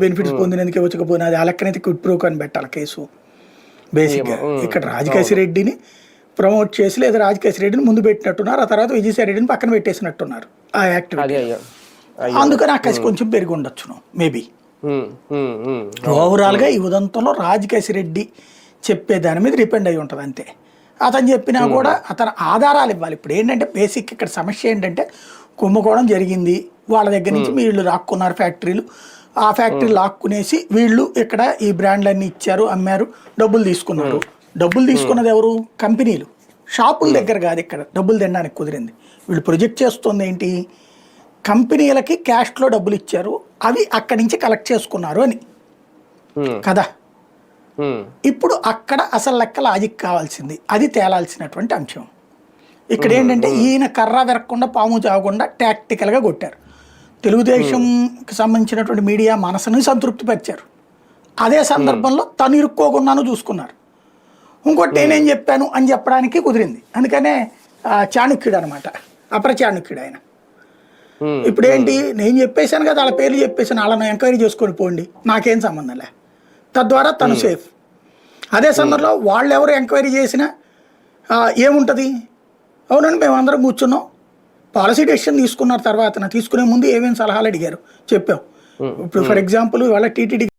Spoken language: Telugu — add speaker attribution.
Speaker 1: బెనిఫిట్స్ పొందినందుకే వచ్చకపోయినా అది ఆ లెక్కనైతే క్విట్ ప్రో అని పెట్టాలి కేసు. బేసిక్గా ఇక్కడ రాజకేశి రెడ్డిని ప్రమోట్ చేసి లేదా రాజకేశి రెడ్డిని ముందు పెట్టినట్టున్నారు, ఆ తర్వాత విజయసాయి రెడ్డిని పక్కన పెట్టేసినట్టున్నారు ఆ యాక్టివిటీ. అందుకని ఆ కసి కొంచెం పెరిగి ఉండొచ్చును మేబీ. ఓవరాల్గా ఈ ఉదంతంలో రాజకేశి రెడ్డి చెప్పే దాని మీద డిపెండ్ అయి ఉంటుంది అంతే. అతను చెప్పినా కూడా అతను ఆధారాలు ఇవ్వాలి. ఇప్పుడు ఏంటంటే బేసిక్ ఇక్కడ సమస్య ఏంటంటే కుంభకోణం జరిగింది, వాళ్ళ దగ్గర నుంచి వీళ్ళు లాక్కున్నారు ఫ్యాక్టరీలు, ఆ ఫ్యాక్టరీ లాక్కునేసి వీళ్ళు ఇక్కడ ఈ బ్రాండ్లన్నీ ఇచ్చారు, అమ్మారు, డబ్బులు తీసుకున్నారు. డబ్బులు తీసుకున్నది ఎవరు? కంపెనీలు, షాపుల దగ్గర కాదు. ఇక్కడ డబ్బులు తినడానికి కుదిరింది. వీళ్ళు ప్రొజెక్ట్ చేస్తుంది ఏంటి, కంపెనీలకి క్యాష్లో డబ్బులు ఇచ్చారు, అవి అక్కడి నుంచి కలెక్ట్ చేసుకున్నారు అని కదా. ఇప్పుడు అక్కడ అసలు లెక్క లాజిక్ కావాల్సింది, అది తేలాల్సినటువంటి అంశం. ఇక్కడ ఏంటంటే ఈయన కర్ర వెరక్కుండా పాము చావకుండా టాక్టికల్గా కొట్టారు. తెలుగుదేశంకి సంబంధించినటువంటి మీడియా మనసుని సంతృప్తిపరిచారు. అదే సందర్భంలో తను ఇరుక్కోకుండాను చూసుకున్నారు. ఇంకోటి నేనేం చెప్పాను అని చెప్పడానికి కుదిరింది. అందుకనే చాణుక్యుడు అనమాట, అపర చాణుక్యుడు ఆయన. ఇప్పుడు ఏంటి, నేను చెప్పేశాను కదా, వాళ్ళ పేర్లు చెప్పేసాను, వాళ్ళని ఎంక్వైరీ చేసుకొని పోండి, నాకేం సంబంధంలే. తద్వారా తను సేఫ్. అదే సందర్భంలో వాళ్ళు ఎవరు ఎంక్వైరీ చేసినా ఏముంటుంది, అవునండి మేమందరం కూర్చున్నాం, పాలసీ డెసిషన్ తీసుకున్నారు, తర్వాత తీసుకునే ముందు ఏమేమి సలహాలు అడిగారు చెప్పాం. ఇప్పుడు ఫర్ ఎగ్జాంపుల్ వాళ్ళ టీటీడీ